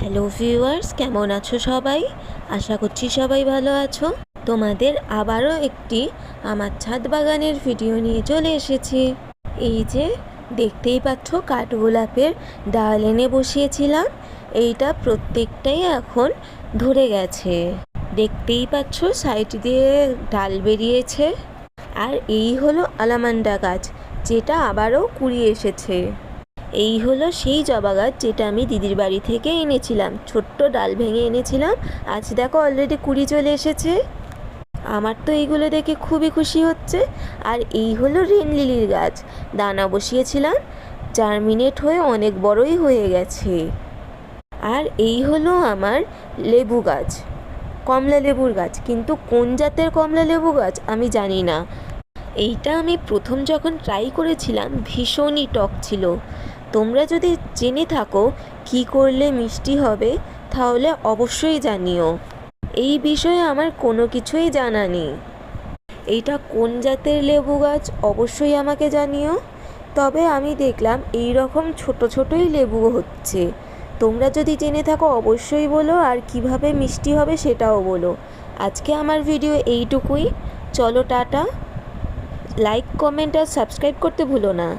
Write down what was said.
Hello viewers, কেমন আছো সবাই? আশা করছি সবাই ভালো আছো। তোমাদের আবারও একটি আমার ছাদ বাগানের ভিডিও নিয়ে চলে এসেছি। এই যে দেখতেই পাচ্ছ, কাঠগোলাপের ডাল এনে বসিয়েছিলাম। এইটা প্রত্যেকটাই এখন ধরে গেছে। দেখতেই পাচ্ছ সাইড দিয়ে ডাল বেরিয়েছে। আর এই হলো আলামান্ডা গাছ, যেটা আবারও কুড়ি এসেছে। এই হলো সেই জবা গাছ যেটা আমি দিদির বাড়ি থেকে এনেছিলাম, ছোট্ট ডাল ভেঙে এনেছিলাম। আজ দেখো অলরেডি কুড়ি চলে এসেছে। আমার তো এইগুলো দেখে খুবই খুশি হচ্ছে। আর এই হলো রেন লিলির গাছ, দানা বসিয়েছিলাম, জার্মিনেট হয়ে অনেক বড়ই হয়ে গেছে। আর এই হলো আমার লেবু গাছ, কমলা লেবুর গাছ, কিন্তু কোন জাতের কমলা লেবু গাছ আমি জানি না। এইটা আমি প্রথম যখন ট্রাই করেছিলাম ভীষণই টক ছিল। তোমরা যদি জেনে থাকো কি করলে মিষ্টি হবে তাহলে অবশ্যই জানিও। এই বিষয়ে আমার কোনো কিছুই জানা নেই। এইটা কোন জাতের লেবু গাছ অবশ্যই আমাকে জানিও। তবে আমি দেখলাম এই রকম ছোট ছোটই লেবু হচ্ছে। তোমরা যদি জেনে থাকো অবশ্যই বলো, আর কিভাবে মিষ্টি হবে সেটাও বলো। আজকে আমার ভিডিও এইটুকুই। চলো টাটা। লাইক, কমেন্ট আর সাবস্ক্রাইব করতে ভুলো না।